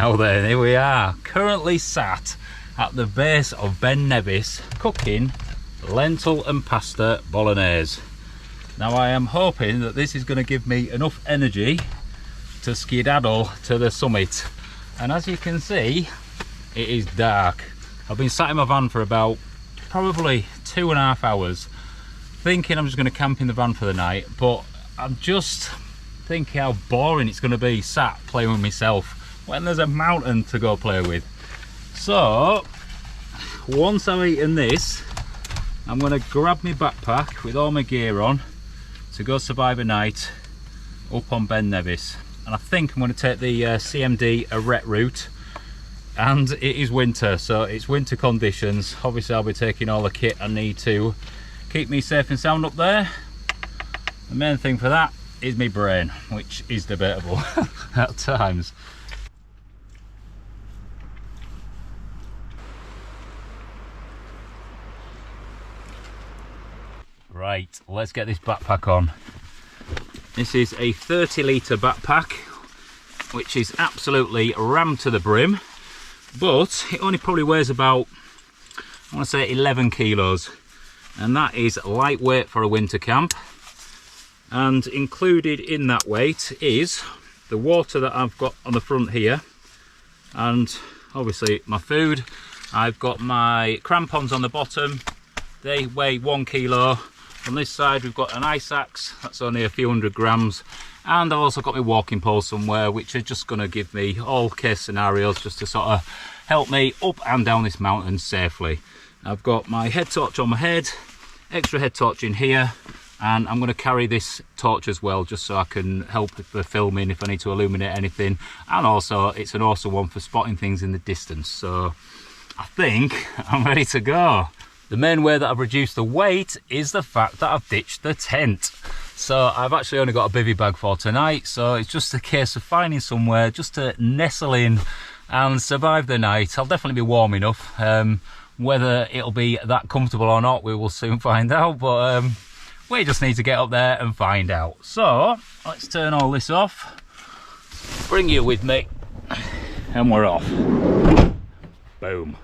Now then, here we are, currently sat at the base of Ben Nevis cooking lentil and pasta bolognese. Now I am hoping that this is going to give me enough energy to skedaddle to the summit. And as you can see, it is dark. I've been sat in my van for about probably 2.5 hours thinking I'm just going to camp in the van for the night, but I'm just thinking how boring it's going to be sat playing with myself when there's a mountain to go play with. So once I've eaten this, I'm going to grab my backpack with all my gear on to go survive a night up on Ben Nevis. And I think I'm going to take the CMD ARETE route, and it is winter, so it's winter conditions. Obviously I'll be taking all the kit I need to keep me safe and sound up there. The main thing for that is my brain, which is debatable at times. Right, let's get this backpack on. This is a 30-litre backpack, which is absolutely rammed to the brim, but it only probably weighs about, I want to say 11 kilos, and that is lightweight for a winter camp. And included in that weight is the water that I've got on the front here, and obviously my food. I've got my crampons on the bottom, they weigh 1 kilo. On this side we've got an ice axe, that's only a few hundred grams, and I've also got my walking pole somewhere, which are just going to give me all case scenarios just to sort of help me up and down this mountain safely. I've got my head torch on my head, extra head torch in here, and I'm going to carry this torch as well just so I can help for filming if I need to illuminate anything, and also it's an awesome one for spotting things in the distance. So I think I'm ready to go. The main way that I've reduced the weight is the fact that I've ditched the tent. So I've actually only got a bivvy bag for tonight, so it's just a case of finding somewhere just to nestle in and survive the night. I'll definitely be warm enough. Whether it'll be that comfortable or not, we will soon find out, but we just need to get up there and find out. So let's turn all this off, bring you with me, and we're off. Boom.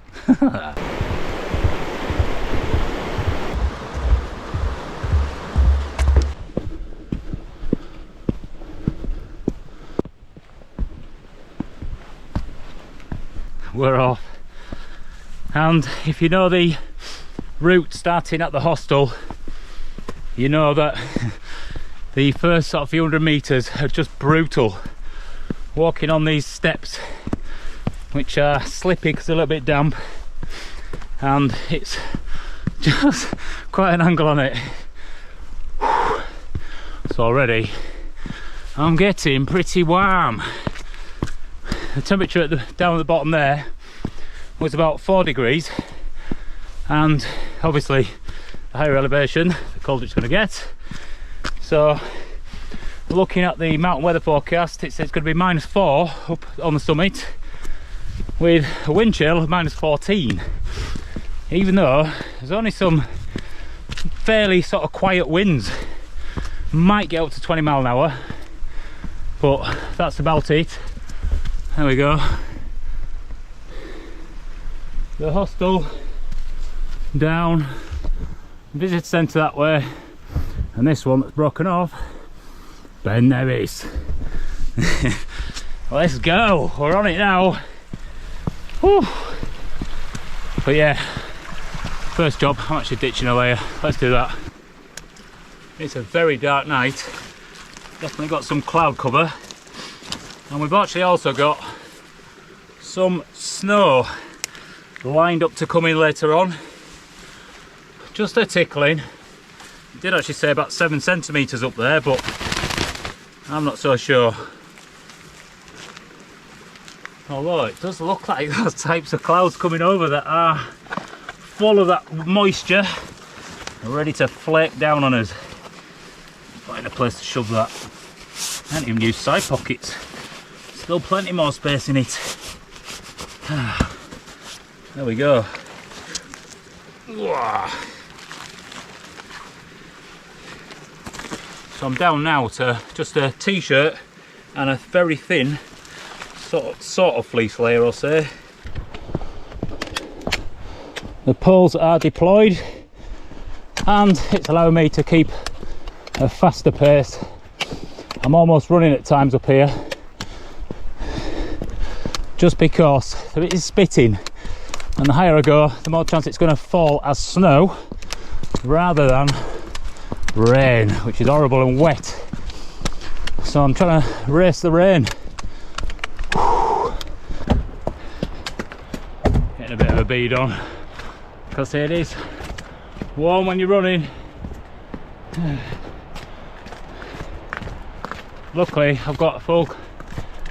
We're off. And if you know the route starting at the hostel, you know that the first sort of few hundred meters are just brutal. Walking on these steps, which are slippy because they're a little bit damp, and it's just quite an angle on it. So already I'm getting pretty warm. The temperature down at the bottom there was about 4 degrees, and obviously the higher elevation, the colder it's going to get. So looking at the mountain weather forecast, it says it's going to be -4 up on the summit with a wind chill of -14, even though there's only some fairly sort of quiet winds. Might get up to 20 miles an hour, but that's about it. There we go. The hostel down, visitor centre that way, and this one that's broken off, Ben Nevis. Let's go, we're on it now. Whew. But yeah, first job, I'm actually ditching a layer. Let's do that. It's a very dark night, definitely got some cloud cover. And we've actually also got some snow lined up to come in later on. Just a tickling. It did actually say about 7 centimetres up there, but I'm not so sure. Although it does look like those types of clouds coming over that are full of that moisture, ready to flake down on us. Find a place to shove that. I haven't even used side pockets. Still plenty more space in it. There we go. So I'm down now to just a t-shirt and a very thin sort of fleece layer, I'll say. The poles are deployed and it's allowing me to keep a faster pace. I'm almost running at times up here just because there is spitting, and the higher I go the more chance it's going to fall as snow rather than rain, which is horrible and wet. So I'm trying to race the rain. Getting a bit of a bead on because it is warm when you're running. Luckily I've got a full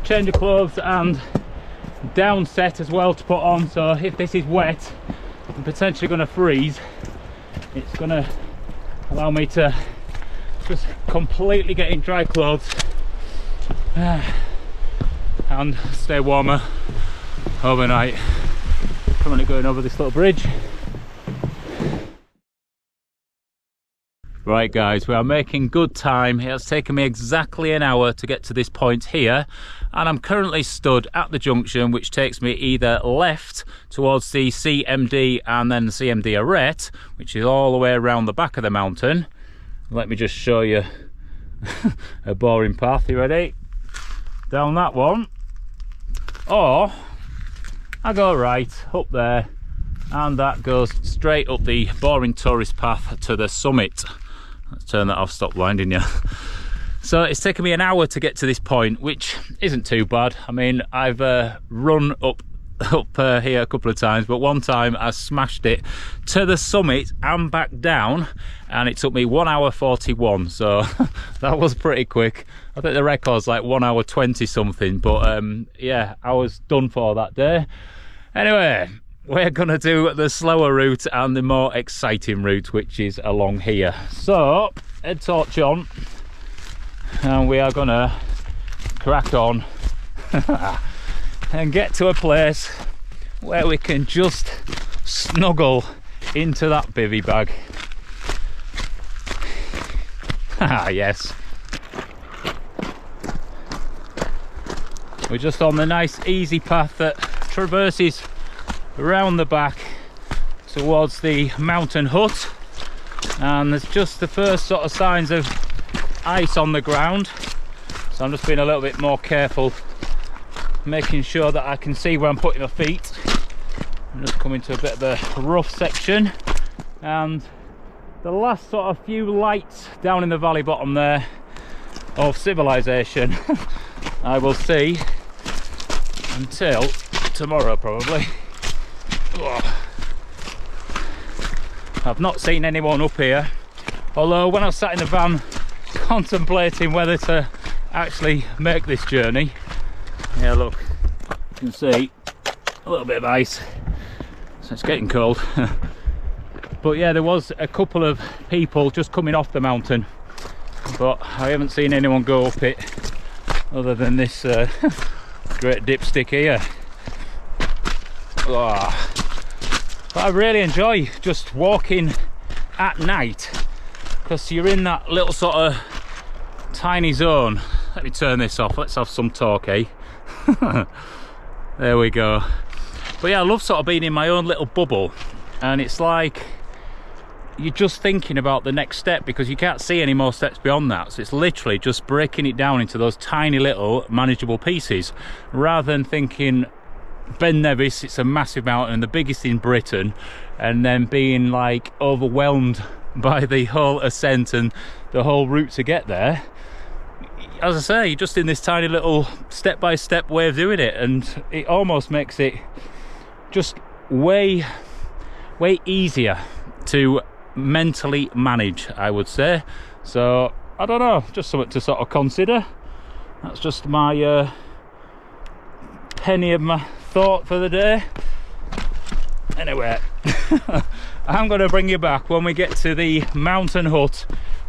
change of clothes and down set as well to put on, so if this is wet and potentially going to freeze, it's going to allow me to just completely get in dry clothes and stay warmer overnight. Currently going over this little bridge. Right guys, we are making good time. It has taken me exactly an hour to get to this point here, and I'm currently stood at the junction which takes me either left towards the CMD and then the CMD ARETE, which is all the way around the back of the mountain. Let me just show you a boring path. You ready? Down that one, or I go right up there and that goes straight up the boring tourist path to the summit. Let's turn that off, stop blinding you. So it's taken me an hour to get to this point, which isn't too bad. I mean, I've run up here a couple of times, but one time I smashed it to the summit and back down, and it took me 1 hour 41, so that was pretty quick. I think the record's like 1 hour 20 something, but yeah, I was done for that day. Anyway, we're gonna do the slower route and the more exciting route, which is along here. So head torch on and we are gonna crack on and get to a place where we can just snuggle into that bivvy bag. Ah yes, we're just on the nice easy path that traverses around the back towards the mountain hut, and there's just the first sort of signs of ice on the ground, so I'm just being a little bit more careful, making sure that I can see where I'm putting my feet. I'm just coming to a bit of a rough section, and the last sort of few lights down in the valley bottom there of civilization I will see until tomorrow probably. I've not seen anyone up here, although when I was sat in the van contemplating whether to actually make this journey, yeah look, you can see a little bit of ice, so it's getting cold. But yeah, there was a couple of people just coming off the mountain, but I haven't seen anyone go up it other than this great dipstick here. But I really enjoy just walking at night because you're in that little sort of tiny zone. Let me turn this off, let's have some talk, eh? There we go. But yeah, I love sort of being in my own little bubble, and it's like you're just thinking about the next step because you can't see any more steps beyond that, so it's literally just breaking it down into those tiny little manageable pieces rather than thinking Ben Nevis, it's a massive mountain, the biggest in Britain, and then being like overwhelmed by the whole ascent and the whole route to get there. As I say, you're just in this tiny little step-by-step way of doing it, and it almost makes it just way easier to mentally manage, I would say. So I don't know, just something to sort of consider. That's just my penny of my thought for the day. Anyway, I'm going to bring you back when we get to the mountain hut.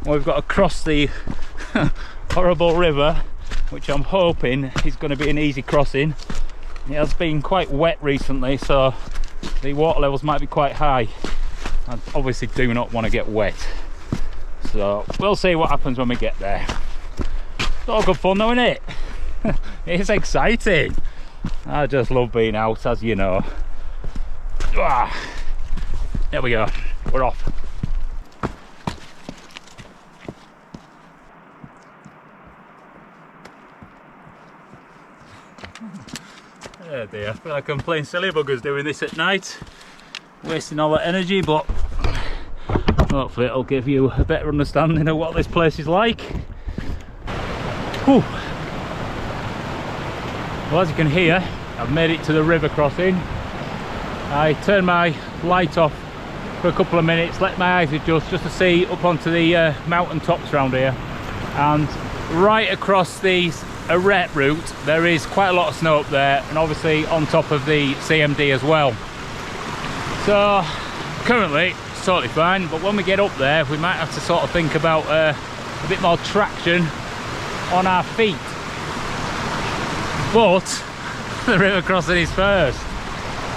We've got to cross the horrible river, which I'm hoping is going to be an easy crossing. It has been quite wet recently, so the water levels might be quite high. I obviously do not want to get wet, so we'll see what happens when we get there. It's all good fun though, isn't it? It's exciting. I just love being out, as you know. Ah, there we go, we're off. Oh dear, I feel like I'm playing silly buggers doing this at night, wasting all that energy, but hopefully it'll give you a better understanding of what this place is like. Whew. Well, as you can hear, I've made it to the river crossing. I turned my light off for a couple of minutes, let my eyes adjust just to see up onto the mountain tops around here, and right across the ARETE route there is quite a lot of snow up there, and obviously on top of the CMD as well. So currently it's totally fine, but when we get up there we might have to sort of think about a bit more traction on our feet. But the river crossing is first,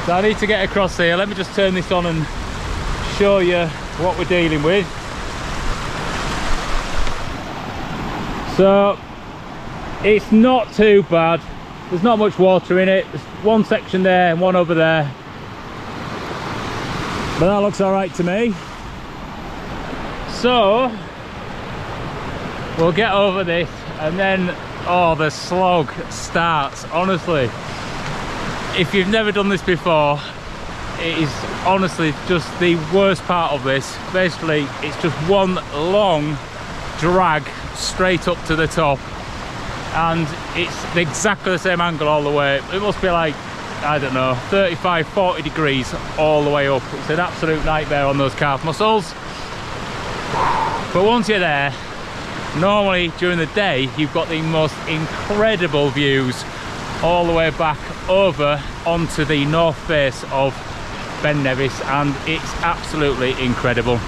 so I need to get across here. Let me just turn this on and show you what we're dealing with. So it's not too bad, there's not much water in it. There's one section there and one over there, but that looks all right to me. So we'll get over this, and then oh, the slog starts. Honestly, if you've never done this before, it is honestly just the worst part of this. Basically it's just one long drag straight up to the top, and it's exactly the same angle all the way. It must be like, I don't know, 35-40 degrees all the way up. It's an absolute nightmare on those calf muscles, but once you're there, normally during the day you've got the most incredible views all the way back over onto the north face of Ben Nevis, and it's absolutely incredible.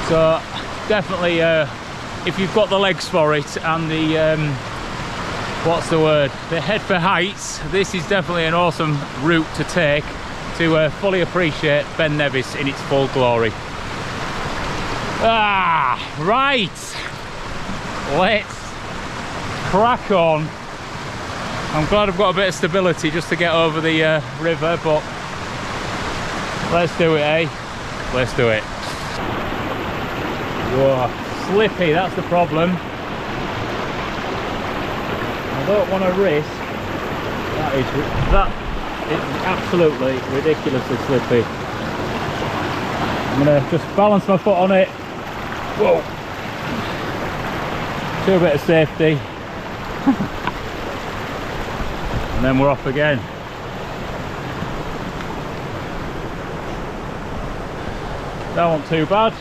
So definitely if you've got the legs for it and the what's the word, the head for heights, this is definitely an awesome route to take to fully appreciate Ben Nevis in its full glory. Right, let's crack on. I'm glad I've got a bit of stability just to get over the river, but let's do it, eh? Let's do it. Whoa, slippy, that's the problem. I don't want to risk. That is absolutely ridiculously slippy. I'm gonna just balance my foot on it. Whoa. Do a bit of safety. And then we're off again. That wasn't too bad.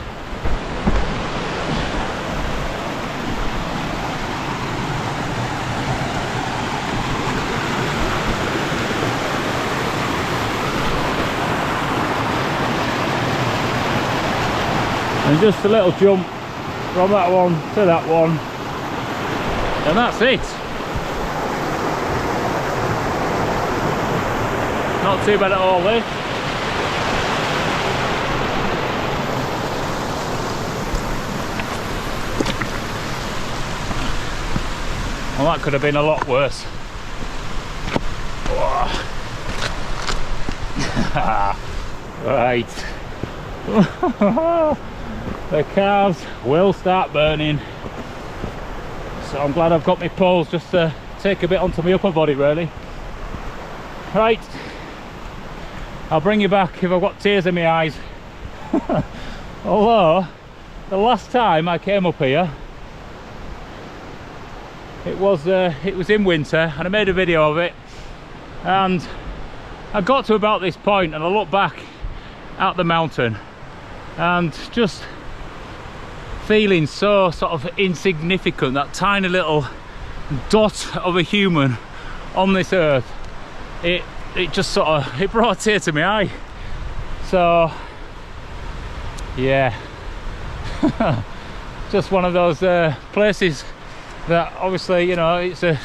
And just a little jump from that one to that one, and that's it. Not too bad at all, this. Well, that could have been a lot worse. Right. The calves will start burning, so I'm glad I've got my poles just to take a bit onto my upper body, really. Right, I'll bring you back if I've got tears in my eyes. Although the last time I came up here, it was in winter, and I made a video of it, and I got to about this point and I looked back at the mountain and just feeling so sort of insignificant, that tiny little dot of a human on this earth. It just sort of, it brought a tear to my eye. So yeah, just one of those places that obviously, you know, it's a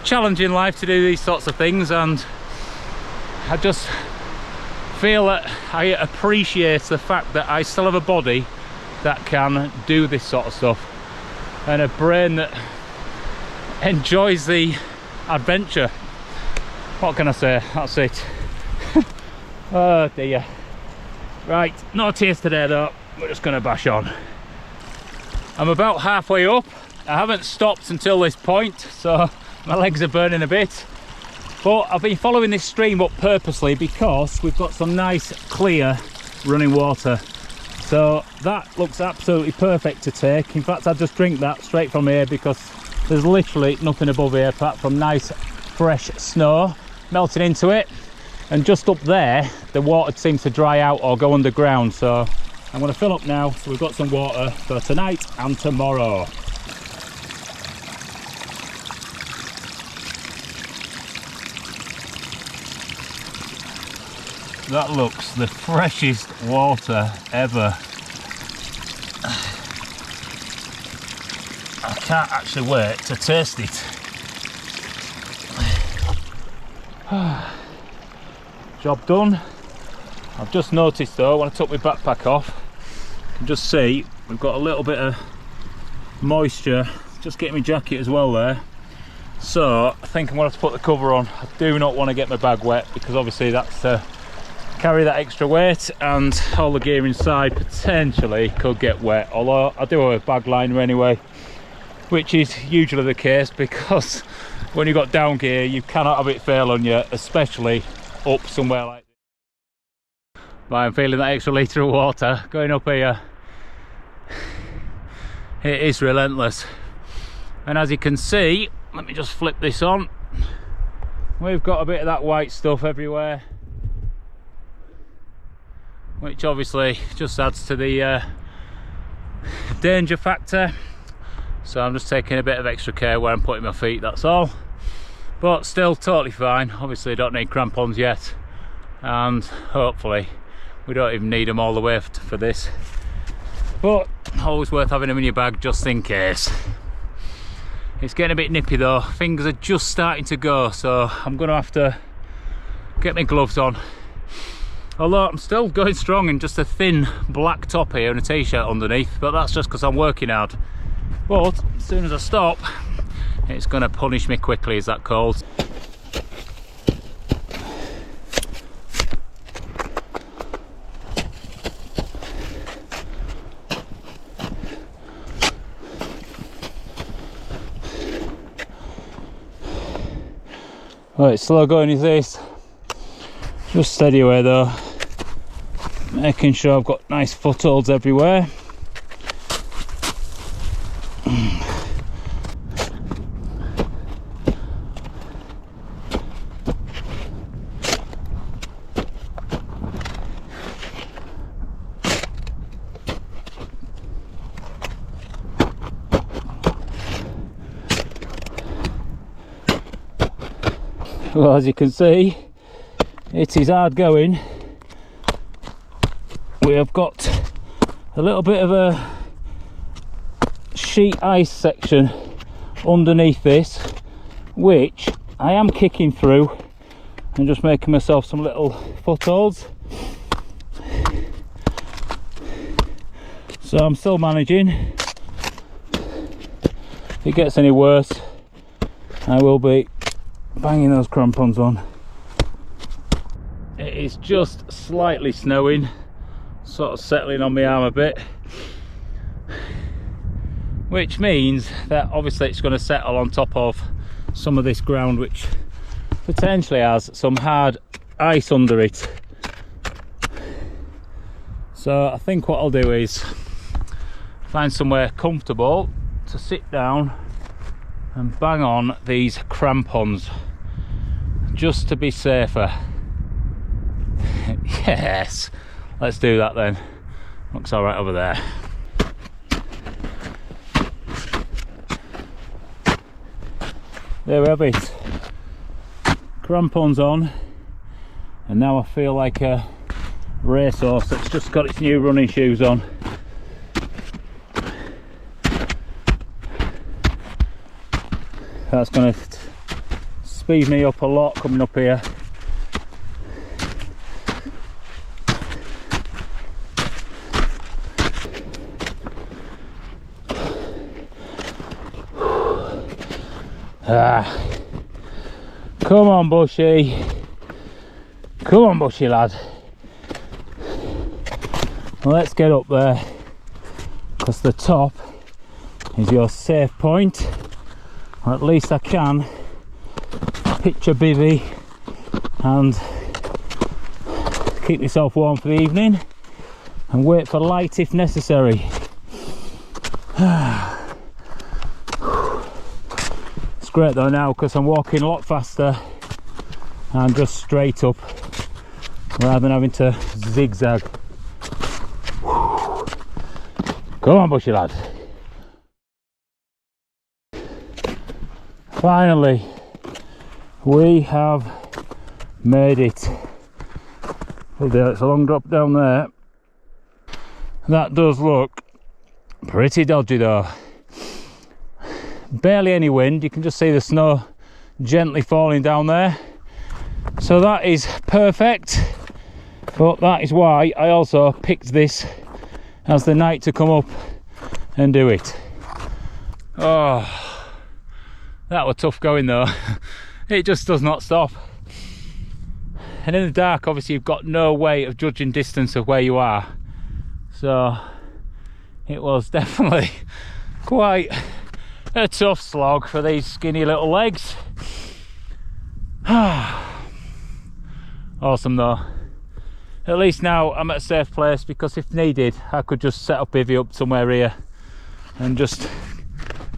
challenging life to do these sorts of things, and I just feel that I appreciate the fact that I still have a body that can do this sort of stuff, and a brain that enjoys the adventure. what can I say? That's it. Oh dear. Right, no tears today though. We're just going to bash on. I'm about halfway up. I haven't stopped until this point, so my legs are burning a bit. But I've been following this stream up purposely because we've got some nice clear running water. So that looks absolutely perfect to take. In fact, I just drink that straight from here because there's literally nothing above here apart from nice fresh snow melting into it. And just up there, the water seems to dry out or go underground. So I'm going to fill up now so we've got some water for tonight and tomorrow. That looks the freshest water ever. I can't actually wait to taste it. Job done. I've just noticed though, when I took my backpack off, you can just see we've got a little bit of moisture just getting my jacket as well there. So I think I'm going to have to put the cover on. I do not want to get my bag wet because obviously that's carry that extra weight, and all the gear inside potentially could get wet, although I do have a bag liner anyway, which is usually the case because when you've got down gear you cannot have it fail on you, especially up somewhere like this. But I'm feeling that extra litre of water going up here. It is relentless, and as you can see, let me just flip this on, we've got a bit of that white stuff everywhere, which obviously just adds to the danger factor. So I'm just taking a bit of extra care where I'm putting my feet, that's all. But still totally fine. Obviously don't need crampons yet, and hopefully we don't even need them all the way for this. But always worth having them in your bag just in case. It's getting a bit nippy though. Fingers are just starting to go, so I'm gonna have to get my gloves on. Although I'm still going strong in just a thin black top here and a t-shirt underneath, but that's just because I'm working hard. But as soon as I stop, it's going to punish me quickly, is that cold. Right, slow going is this. Just steady away though, making sure I've got nice footholds everywhere. Well, as you can see, it is hard going. We have got a little bit of a sheet ice section underneath this, which I am kicking through and just making myself some little footholds. So I'm still managing. If it gets any worse, I will be banging those crampons on. It is just slightly snowing, sort of settling on my arm a bit, which means that obviously it's going to settle on top of some of this ground which potentially has some hard ice under it. So I think what I'll do is find somewhere comfortable to sit down and bang on these crampons just to be safer. Yes, let's do that then. Looks all right over there. There we have it. Crampons on, and now I feel like a racehorse that's just got its new running shoes on. That's going to speed me up a lot coming up here. Come on, Bushy. Come on, Bushy lad. Well, let's get up there, because the top is your safe point, or at least I can picture bivvy and keep myself warm for the evening and wait for light if necessary. It's great though now, because I'm walking a lot faster and just straight up rather than having to zigzag. Come on, Bushy lad. Finally, we have made it. Oh dear, it's a long drop down there. That does look pretty dodgy though. Barely any wind, you can just see the snow gently falling down there. So that is perfect, but that is why I also picked this as the night to come up and do it. Oh, that was tough going though. It just does not stop. And in the dark, obviously you've got no way of judging distance of where you are. So it was definitely quite a tough slog for these skinny little legs. Awesome though. At least now I'm at a safe place, because if needed I could just set up bivvy up somewhere here and just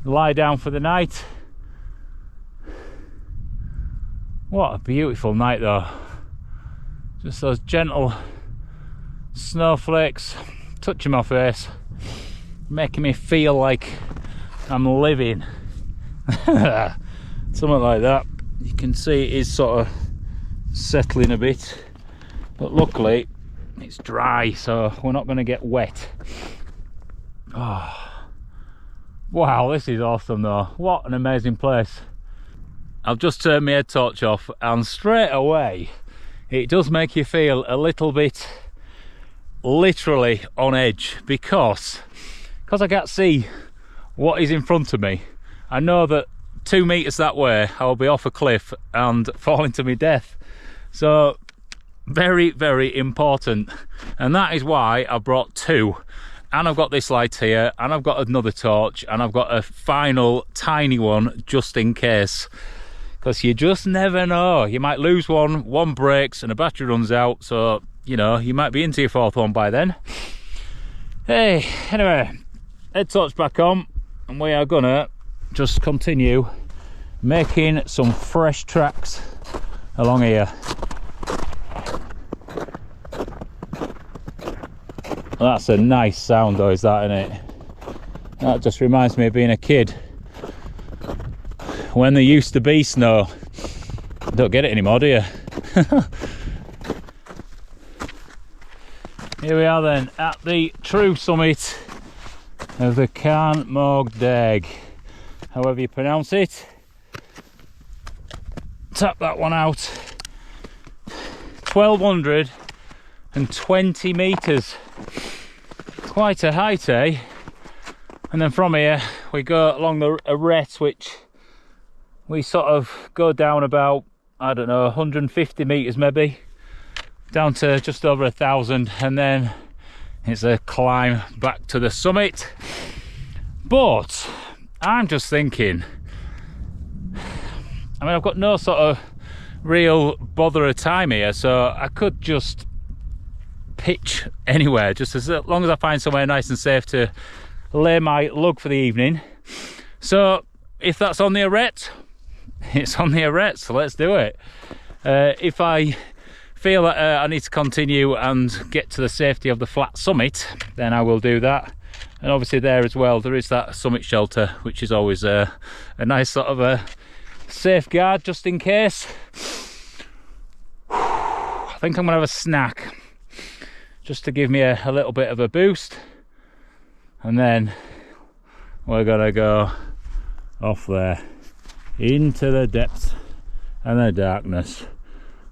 lie down for the night. What a beautiful night though. Just those gentle snowflakes touching my face, making me feel like I'm living. Something like that. You can see it is sort of settling a bit, but luckily it's dry, so we're not going to get wet. Oh, wow, this is awesome though. What an amazing place. I've just turned my head torch off, and straight away it does make you feel a little bit literally on edge, because I can't see what is in front of me. I know that 2 meters that way I'll be off a cliff and falling to my death. So very, very important, and that is why I brought two. And I've got this light here, and I've got another torch, and I've got a final tiny one just in case, because you just never know. You might lose one breaks and a battery runs out, so you know, you might be into your fourth one by then. Hey, anyway, head torch back on, and we are gonna just continue making some fresh tracks along here. That's a nice sound though, is that, isn't it? That just reminds me of being a kid, when there used to be snow. You don't get it anymore, do you? Here we are then, at the true summit of the Cán Móg Daig, however you pronounce it. Tap that one out. 1220 meters. Quite a height, eh? And then from here we go along the ARETE, which we sort of go down about, I don't know, 150 meters maybe, down to just over 1,000, and then it's a climb back to the summit. But I'm just thinking, I mean, I've got no sort of real bother of time here, so I could just pitch anywhere, just as long as I find somewhere nice and safe to lay my lug for the evening. So if that's on the ARETE, it's on the ARETE, so let's do it. If I feel that I need to continue and get to the safety of the flat summit, then I will do that. And obviously there as well, there is that summit shelter, which is always a nice sort of a safeguard just in case. I think I'm gonna have a snack just to give me a little bit of a boost, and then we're gonna go off there into the depths and the darkness.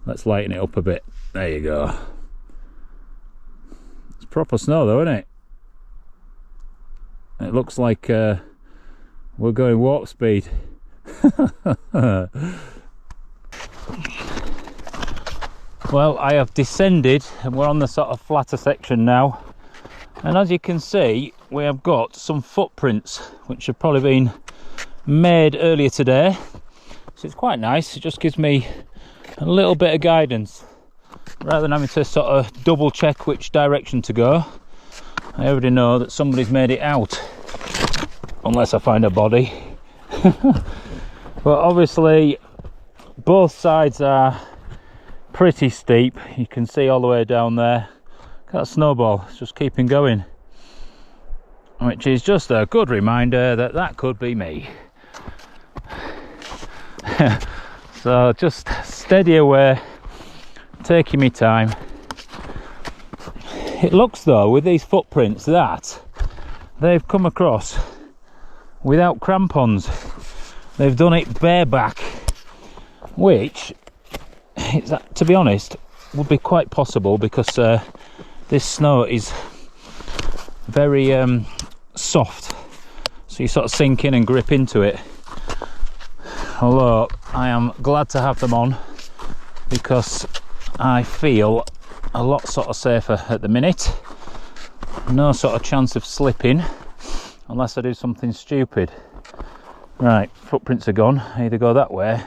Let's lighten it up a bit. There you go. It's proper snow though, isn't it? It looks like we're going warp speed. Well, I have descended and we're on the sort of flatter section now, and as you can see we have got some footprints which have probably been made earlier today, so it's quite nice. It just gives me a little bit of guidance rather than having to sort of double check which direction to go. I already know that somebody's made it out, unless I find a body. But obviously both sides are pretty steep. You can see all the way down there. Look at that snowball, it's just keeping going, which is just a good reminder that that could be me. So just steady away, taking me time. It looks though with these footprints that they've come across without crampons. They've done it bareback, which, to be honest, would be quite possible because this snow is very soft, so you sort of sink in and grip into it. Although I am glad to have them on because I feel a lot sort of safer at the minute. No sort of chance of slipping unless I do something stupid. Right, footprints are gone. I either go that way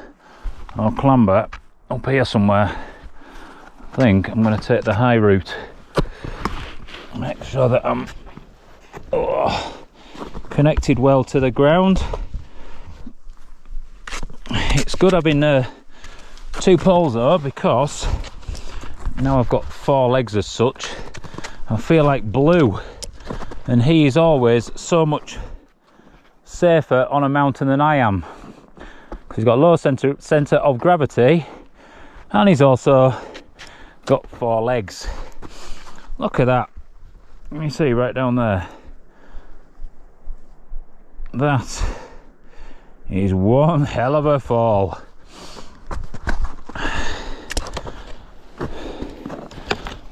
or clamber up here somewhere. I think I'm going to take the high route. Make sure that I'm connected well to the ground. It's good having two poles though, because now I've got 4 legs as such. I feel like Blue, and he is always so much safer on a mountain than I am, because he's got low centre of gravity, and he's also got 4 legs. Look at that. Let me see right down there. That is one hell of a fall.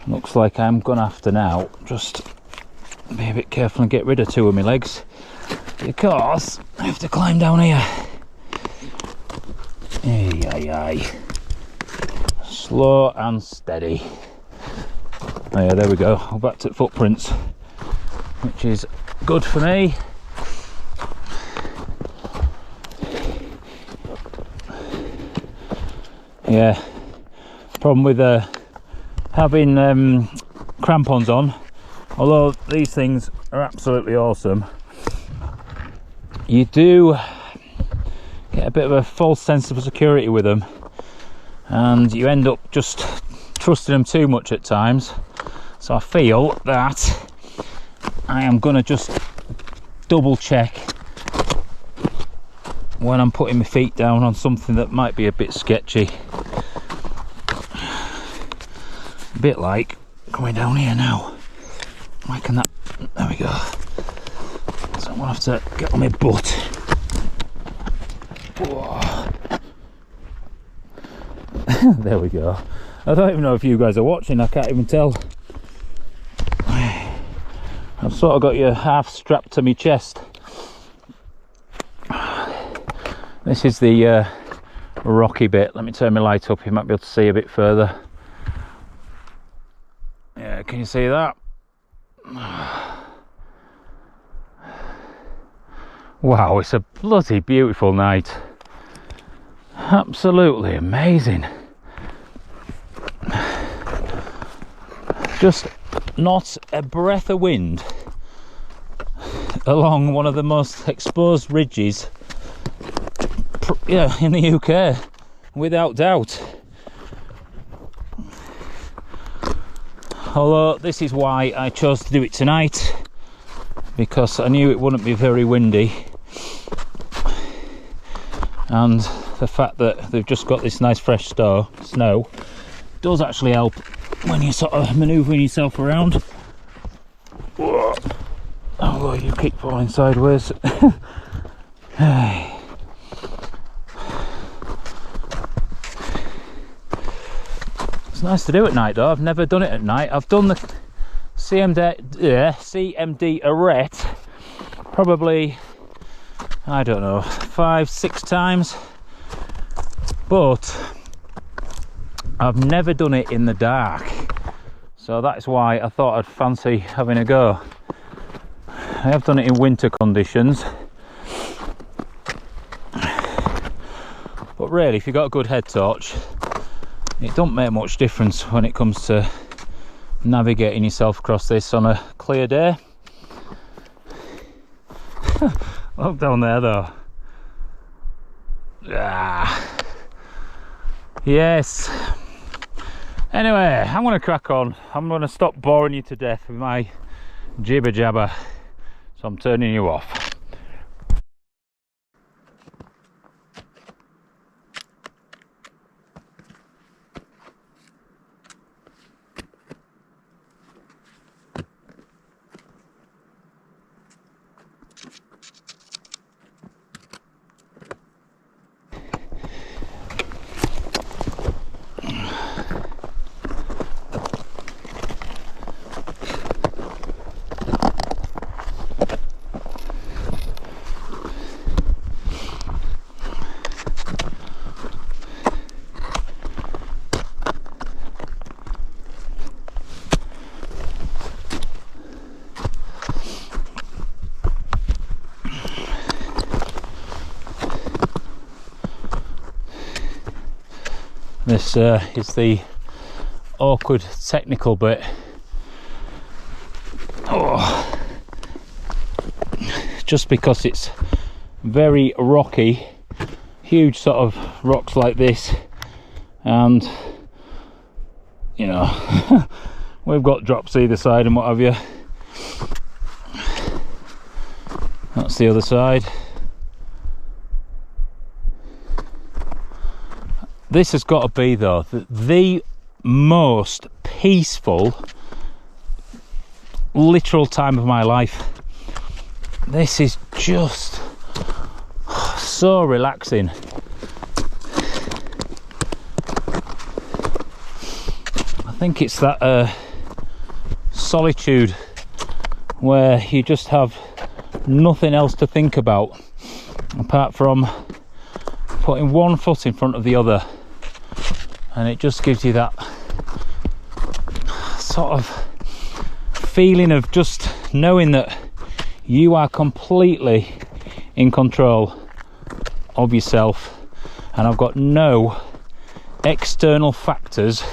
Looks like I'm gonna have to now just be a bit careful and get rid of 2 of my legs, because I have to climb down here. Ay, ay, ay. Slow and steady. Oh yeah, there we go. I'm back to footprints, which is good for me. Yeah, problem with having crampons on, although these things are absolutely awesome, you do get a bit of a false sense of security with them, and you end up just trusting them too much at times. So I feel that I am going to just double check when I'm putting my feet down on something that might be a bit sketchy. A bit like coming down here now. Why can that? There we go. So I'm gonna have to get on my butt. There we go. I don't even know if you guys are watching, I can't even tell. I've sort of got you half strapped to my chest. This is the rocky bit. Let me turn my light up, you might be able to see a bit further. Yeah, can you see that? Wow, it's a bloody beautiful night. Absolutely amazing. Just not a breath of wind along one of the most exposed ridges, yeah, in the UK, without doubt. Although this is why I chose to do it tonight, because I knew it wouldn't be very windy, and the fact that they've just got this nice fresh snow does actually help when you're sort of manoeuvring yourself around. Oh, you keep falling sideways. It's nice to do at night though. I've never done it at night. I've done the CMD ARETE probably, I don't know, 5-6 times, but I've never done it in the dark, so that's why I thought I'd fancy having a go. I have done it in winter conditions, but really if you've got a good head torch, it don't make much difference when it comes to navigating yourself across this on a clear day. Look down there though. Ah. Yes. Anyway, I'm going to crack on. I'm going to stop boring you to death with my jibber jabber, so I'm turning you off. This is the awkward technical bit. Oh. Just because it's very rocky, huge sort of rocks like this, and you know we've got drops either side and what have you. That's the other side. This has got to be though the most peaceful literal time of my life. This is just so relaxing. I think it's that solitude where you just have nothing else to think about apart from putting one foot in front of the other, and it just gives you that sort of feeling of just knowing that you are completely in control of yourself, and I've got no external factors.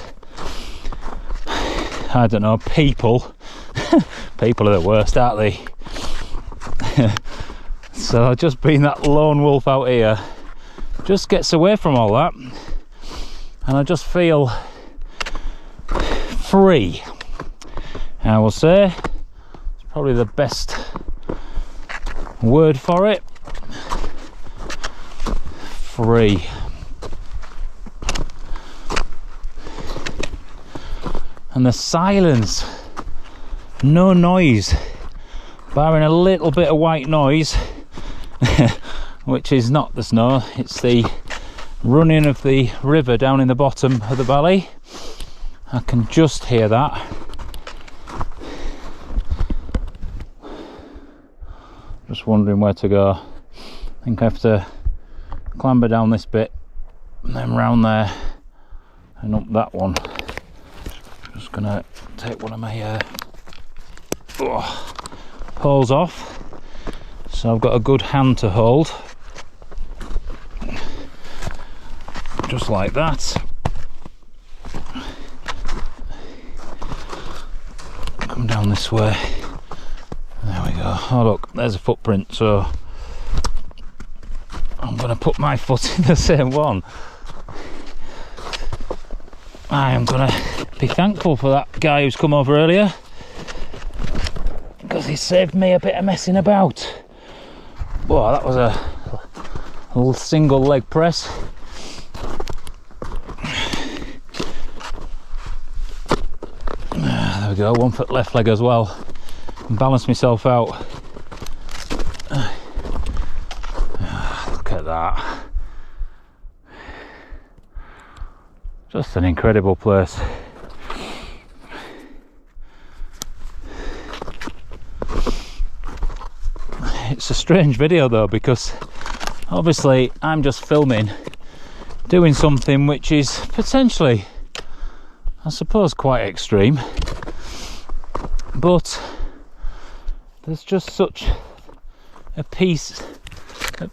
I don't know, people people are the worst, aren't they? So just being that lone wolf out here just gets away from all that, and I just feel free. I will say it's probably the best word for it. Free. And the silence, no noise, barring a little bit of white noise which is not the snow, it's the running of the river down in the bottom of the valley. I can just hear that. Just wondering where to go. I think I have to clamber down this bit and then round there and up that one. Just gonna take one of my poles off so I've got a good hand to hold. Just like that. Come down this way. There we go. Oh look, there's a footprint, so I'm going to put my foot in the same one. I am going to be thankful for that guy who's come over earlier, because he saved me a bit of messing about. Whoa, that was a single leg press. There we go, 1 foot left leg as well. Balance myself out. Look at that. Just an incredible place. It's a strange video though, because obviously I'm just filming, doing something which is potentially I suppose quite extreme, but there's just such a peace,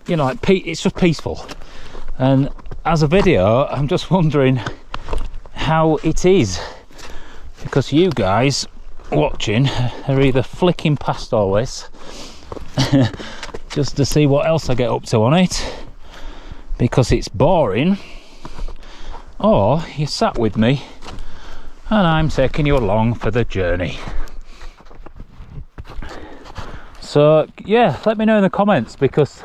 you know, like it's just peaceful. And as a video, I'm just wondering how it is, because you guys watching are either flicking past all this just to see what else I get up to on it because it's boring, or you sat with me and I'm taking you along for the journey. So yeah, let me know in the comments, because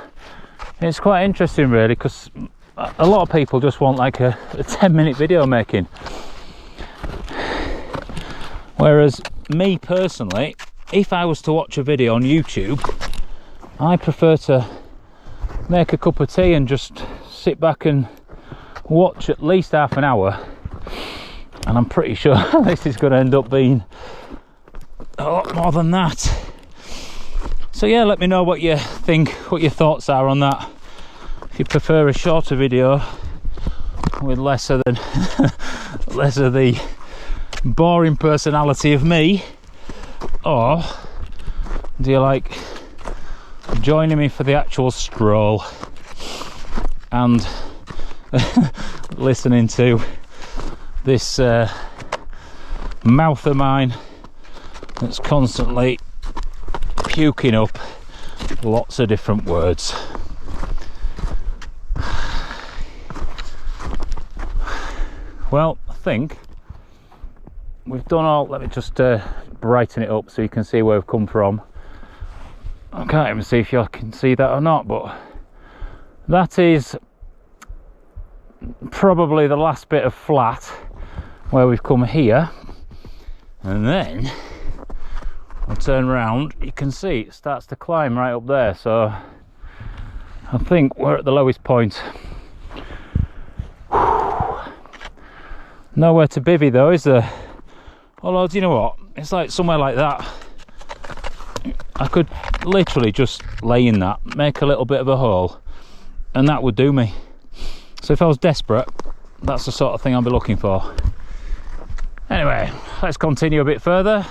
it's quite interesting really, because a lot of people just want like a 10-minute video making, whereas me personally, if I was to watch a video on YouTube, I prefer to make a cup of tea and just sit back and watch at least half an hour, and I'm pretty sure this is going to end up being a lot more than that. So yeah, let me know what you think, what your thoughts are on that. If you prefer a shorter video with less of the boring personality of me, or do you like joining me for the actual stroll and listening to this mouth of mine that's constantly puking up lots of different words. Well, I think we've done all. Let me just brighten it up so you can see where we've come from. I can't even see if you can see that or not, but that is probably the last bit of flat where we've come here, and then I'll turn around, you can see it starts to climb right up there, so I think we're at the lowest point. Nowhere to bivvy though, is there? Although, do you know what, it's like somewhere like that I could literally just lay in that, make a little bit of a hole, and that would do me. So if I was desperate, that's the sort of thing I'd be looking for. Anyway, let's continue a bit further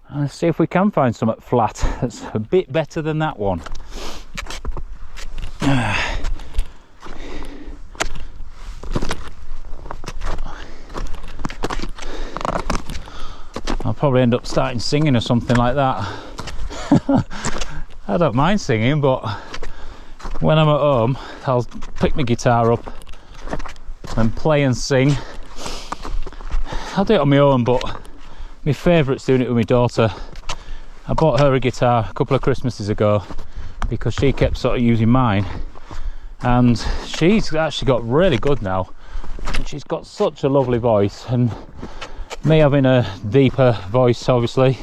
and see if we can find something flat that's a bit better than that one. I'll probably end up starting singing or something like that. I don't mind singing, but when I'm at home, I'll pick my guitar up and play and sing. I'll do it on my own, but my favourite's doing it with my daughter. I bought her a guitar a couple of Christmases ago because she kept sort of using mine, and she's actually got really good now. And she's got such a lovely voice, and me having a deeper voice, obviously,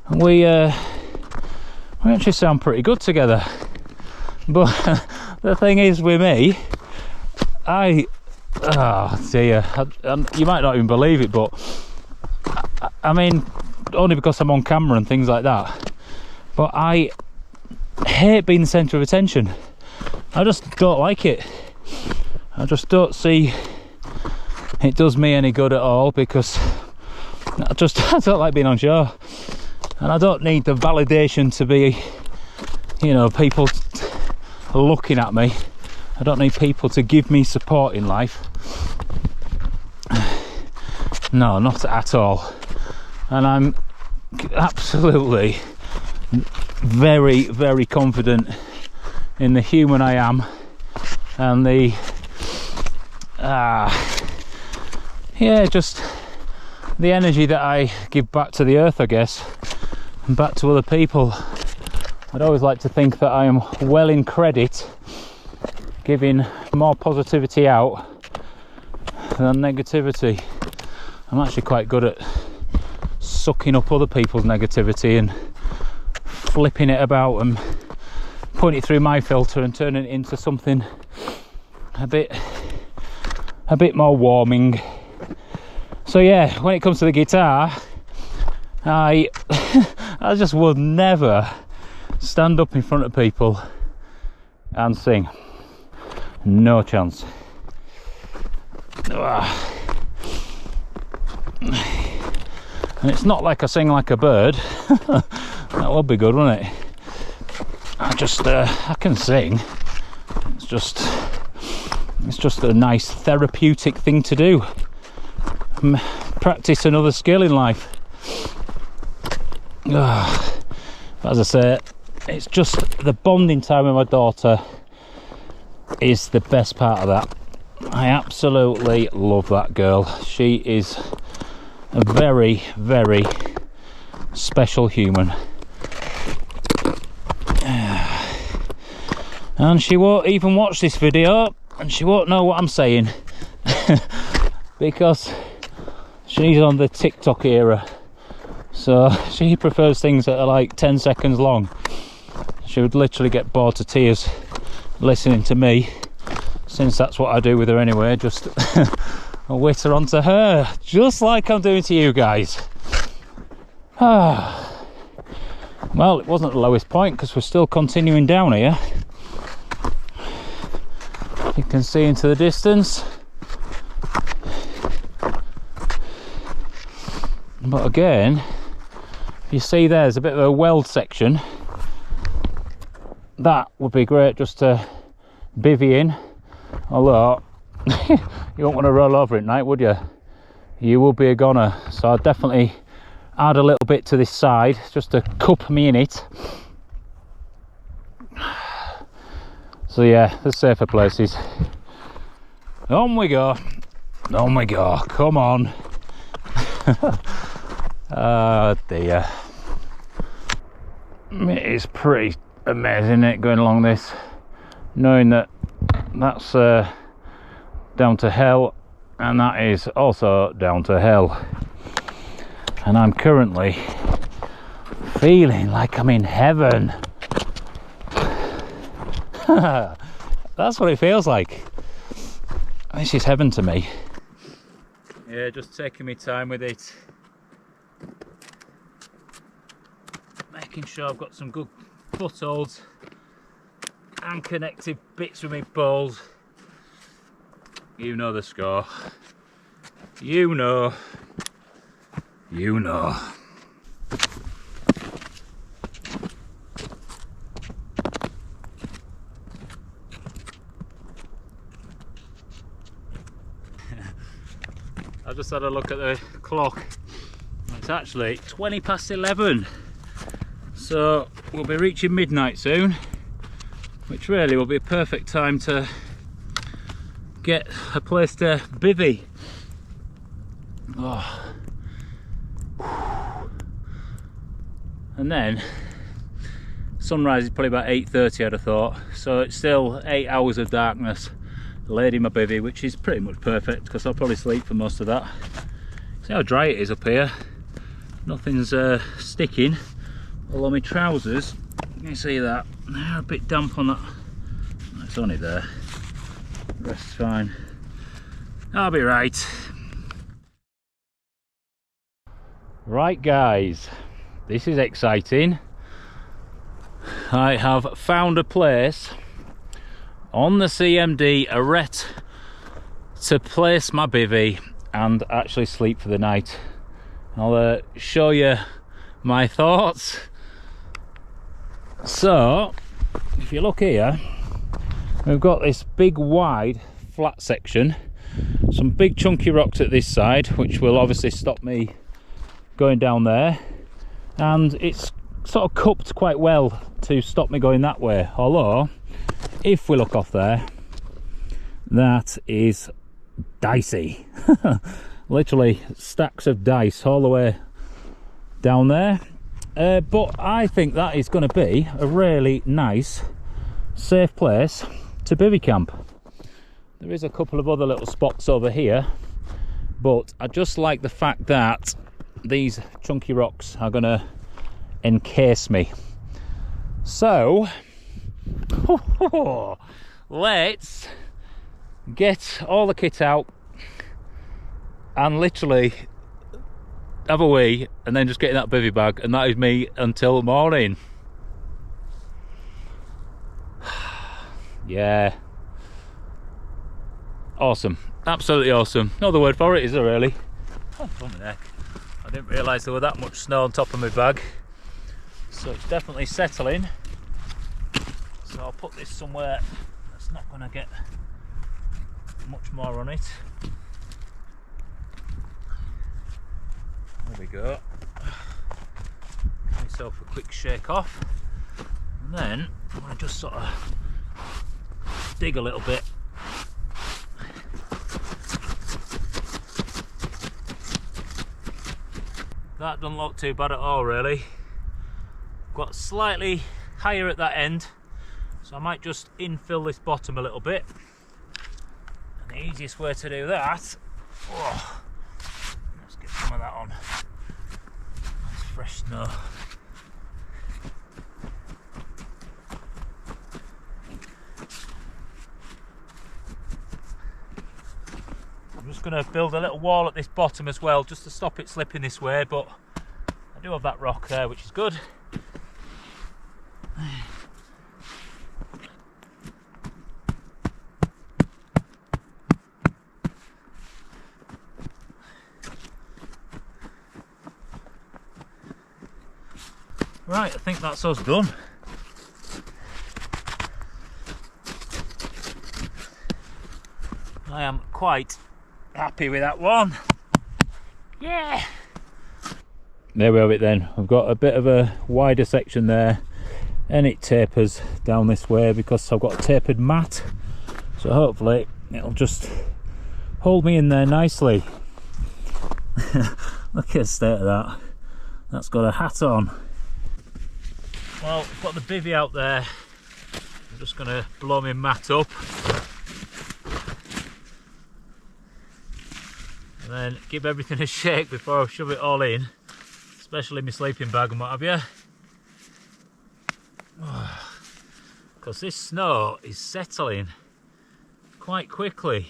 and we actually sound pretty good together. But the thing is with me, oh dear, you might not even believe it, but I mean, only because I'm on camera and things like that, but I hate being the centre of attention. I just don't like it. I just don't see it does me any good at all, because I don't like being on show, and I don't need the validation to be, you know, people looking at me. I don't need people to give me support in life. No, not at all. And I'm absolutely very, very confident in the human I am, and the yeah, just the energy that I give back to the earth, I guess, and back to other people. I'd always like to think that I am well in credit, giving more positivity out than negativity. I'm actually quite good at sucking up other people's negativity and flipping it about and putting it through my filter and turning it into something a bit more warming. So yeah, when it comes to the guitar, I just would never stand up in front of people and sing. No chance. And it's not like I sing like a bird. That would be good, wouldn't it? I can sing. It's just a nice therapeutic thing to do. Practice another skill in life. But as I say, it's just the bonding time with my daughter is the best part of that. I absolutely love that girl. She is a very, very special human. And she won't even watch this video, and she won't know what I'm saying because she's on the TikTok era, so she prefers things that are like 10 seconds long. She would literally get bored to tears listening to me, since that's what I do with her anyway. Just I'll witter onto her, just like I'm doing to you guys. Well, it wasn't the lowest point because we're still continuing down here. You can see into the distance, but again, you see there's a bit of a weld section. That would be great just to bivvy in, although you won't want to roll over at night, would you? You will be a goner. So I'll definitely add a little bit to this side just to cup me in it. So yeah, there's safer places. On we go. On we go. Come on. Oh dear. It is pretty amazing, isn't it, going along this, knowing that that's down to hell, and that is also down to hell. And I'm currently feeling like I'm in heaven. That's what it feels like. This is heaven to me. Yeah, just taking my time with it, making sure I've got some good footholds and connected bits with my poles. You know the score. You know. You know. I just had a look at the clock. It's actually 20 past 11. So we'll be reaching midnight soon, which really will be a perfect time to get a place to bivvy. Oh. And then sunrise is probably about 8:30, I'd have thought, so it's still 8 hours of darkness laid in my bivvy, which is pretty much perfect because I'll probably sleep for most of that. See how dry it is up here. Nothing's sticking, although my trousers, you can see that they're a bit damp on that. It's only there, the rest's fine. I'll be right. Right guys, this is exciting. I have found a place on the CMD ARETE to place my bivvy and actually sleep for the night. I'll show you my thoughts. So if you look here, we've got this big wide flat section, some big chunky rocks at this side, which will obviously stop me going down there, and it's sort of cupped quite well to stop me going that way. Although if we look off there, that is dicey. Literally stacks of dice all the way down there, but I think that is going to be a really nice safe place to bivvy camp. There is a couple of other little spots over here, but I just like the fact that these chunky rocks are going to encase me. So let's get all the kit out and literally have a wee and then just get in that bivvy bag, and that is me until morning. Yeah, awesome, absolutely awesome. No other word for it, is there really? Oh, blimey heck. I didn't realise there were that much snow on top of my bag. So it's definitely settling. So I'll put this somewhere that's not going to get much more on it. There we go. Give myself a quick shake off. And then I'm going to just sort of dig a little bit. That doesn't look too bad at all, really. Got slightly higher at that end, so I might just infill this bottom a little bit. And the easiest way to do that, oh, let's get some of that on. Nice fresh snow. I'm just going to build a little wall at this bottom as well, just to stop it slipping this way, but I do have that rock there, which is good. Right, I think that's us done. I am quite happy with that one. Yeah! There we have it then. I've got a bit of a wider section there and it tapers down this way because I've got a tapered mat. So hopefully it'll just hold me in there nicely. Look at the state of that. That's got a hat on. Well, I've got the bivvy out there. I'm just going to blow my mat up. And then give everything a shake before I shove it all in. Especially my sleeping bag and what have you. Because this snow is settling quite quickly.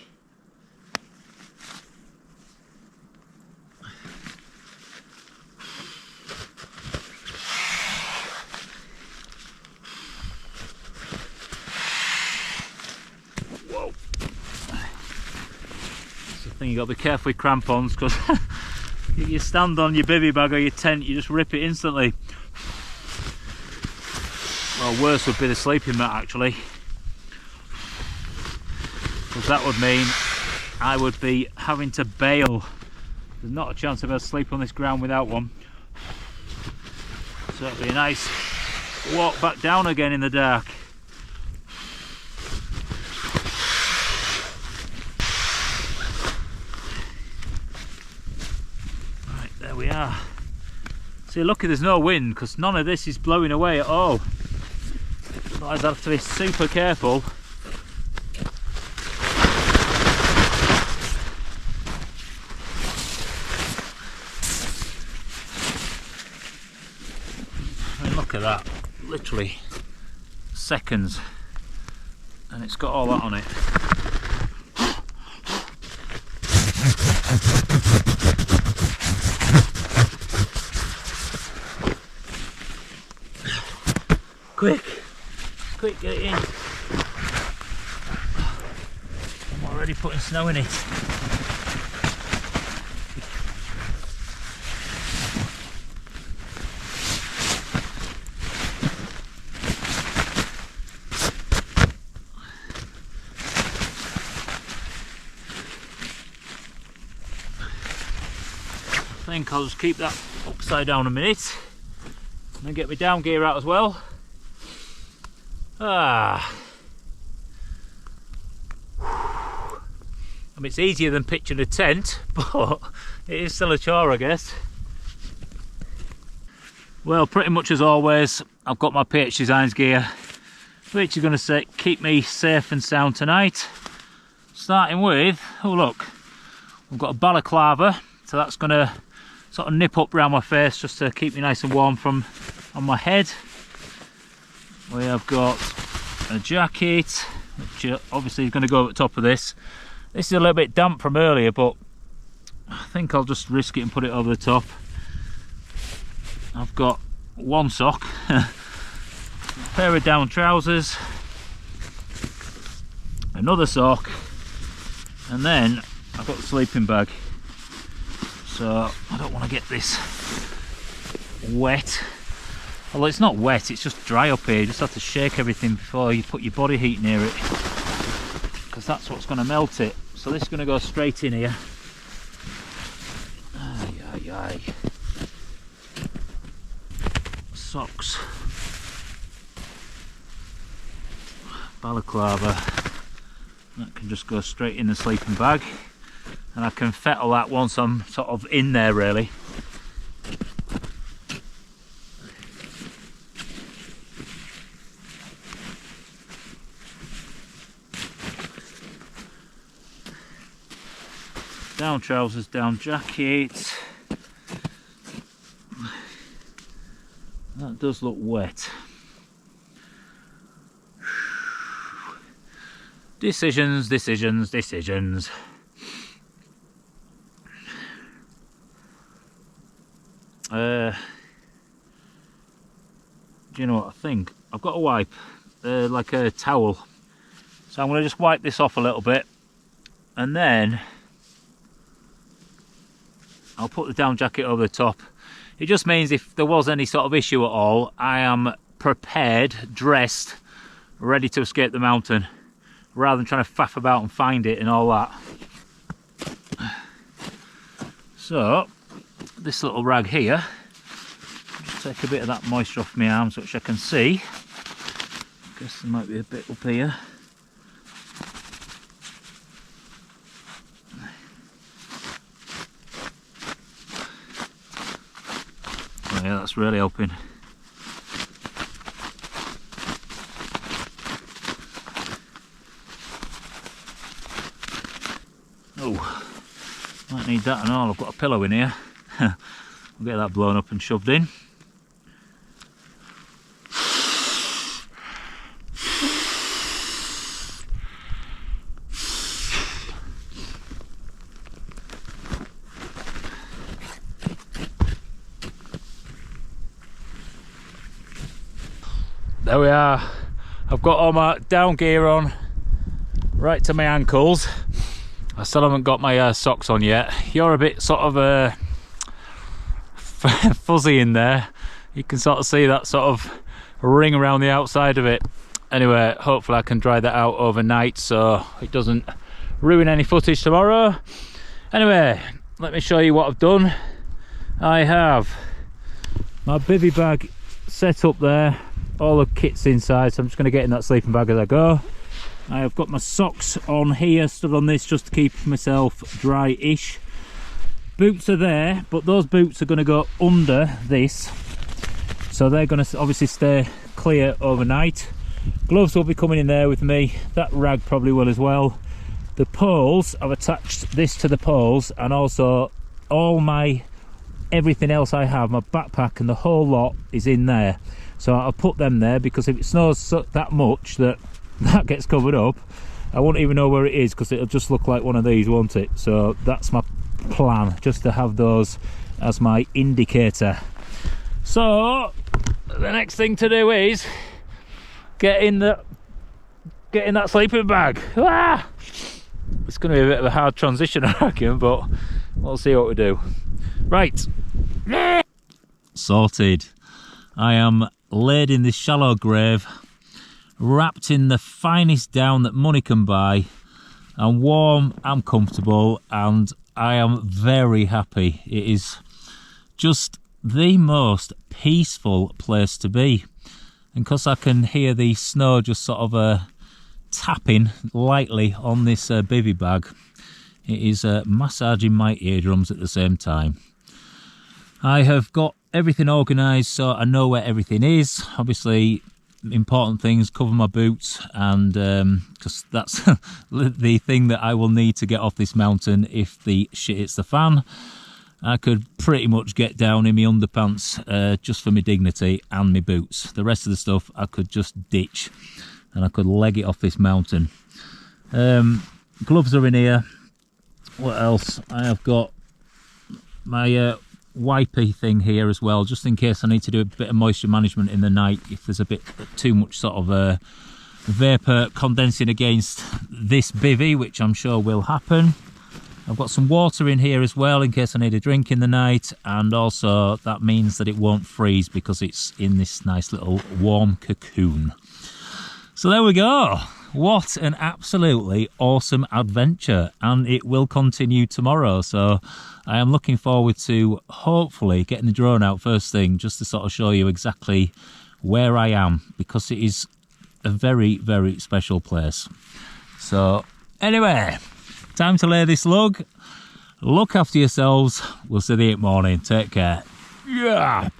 You got to be careful with crampons, because if you stand on your bivvy bag or your tent, you just rip it instantly. Well, worse would be the sleeping mat actually, because that would mean I would be having to bail. There's not a chance of us sleep on this ground without one. So it'd be a nice walk back down again in the dark. We are. See, lucky there's no wind, because none of this is blowing away at all. Otherwise I have to be super careful. I mean, look at that, literally seconds, and it's got all that on it. Quick, get it in. I'm already putting snow in it. I think I'll just keep that upside down a minute and then get my down gear out as well. I mean, it's easier than pitching a tent, but it is still a chore, I guess. Well, pretty much as always, I've got my PHDesigns gear, which is going to keep me safe and sound tonight. Starting with, oh look, we've got a balaclava, so that's going to sort of nip up around my face just to keep me nice and warm from on my head. We have got a jacket, which obviously is going to go at the top of this. This is a little bit damp from earlier, but I think I'll just risk it and put it over the top. I've got one sock, a pair of down trousers, another sock, and then I've got the sleeping bag. so I don't want to get this wet. Although it's not wet, it's just dry up here. You just have to shake everything before you put your body heat near it, because that's what's going to melt it. So this is going to go straight in here. Ay, ay, ay. Socks, balaclava, that can just go straight in the sleeping bag, and I can fettle that once I'm sort of in there really. Down trousers, down jacket. That does look wet. Decisions, decisions, decisions. Do you know what I think? I've got a wipe, like a towel. So I'm going to just wipe this off a little bit, and then I'll put the down jacket over the top. It just means if there was any sort of issue at all, I am prepared, dressed, ready to escape the mountain, rather than trying to faff about and find it and all that. So, this little rag here, just take a bit of that moisture off my arms, which I can see. I guess there might be a bit up here. Yeah, that's really helping. Oh, might need that and all. I've got a pillow in here. I'll get that blown up and shoved in. There we are. I've got all my down gear on, right to my ankles. I still haven't got my socks on yet. You're a bit sort of fuzzy in there. You can sort of see that sort of ring around the outside of it. Anyway, hopefully I can dry that out overnight so it doesn't ruin any footage tomorrow. Anyway, let me show you what I've done. I have my bivvy bag set up there. All the kit's inside, so I'm just going to get in that sleeping bag as I go. I have got my socks on here, stood on this just to keep myself dry-ish. Boots are there, but those boots are going to go under this, so they're going to obviously stay clear overnight. Gloves will be coming in there with me, that rag probably will as well. The poles, I've attached this to the poles, and also all my everything else I have, my backpack and the whole lot is in there. So I'll put them there, because if it snows that much that gets covered up, I won't even know where it is, because it'll just look like one of these, won't it? So that's my plan, just to have those as my indicator. So the next thing to do is get in that sleeping bag. Ah! It's going to be a bit of a hard transition, I reckon, but we'll see what we do. Right, sorted. I am laid in this shallow grave, wrapped in the finest down that money can buy. I'm warm, I'm comfortable, and I am very happy. It is just the most peaceful place to be. And because I can hear the snow just sort of tapping lightly on this bivvy bag, it is massaging my eardrums at the same time. I have got everything organised so I know where everything is. Obviously, important things, cover my boots, and because that's the thing that I will need to get off this mountain if the shit hits the fan. I could pretty much get down in my underpants just for my dignity and my boots. The rest of the stuff I could just ditch and I could leg it off this mountain. Gloves are in here. What else? I have got my wipey thing here as well, just in case I need to do a bit of moisture management in the night if there's a bit too much sort of vapour condensing against this bivvy, which I'm sure will happen. I've got some water in here as well in case I need a drink in the night, and also that means that it won't freeze because it's in this nice little warm cocoon. So there we go. What an absolutely awesome adventure, and it will continue tomorrow. So I am looking forward to hopefully getting the drone out first thing, just to sort of show you exactly where I am, because it is a very, very special place. So anyway, time to lay this lug. Look after yourselves. We'll see you in the morning. Take care. Yeah.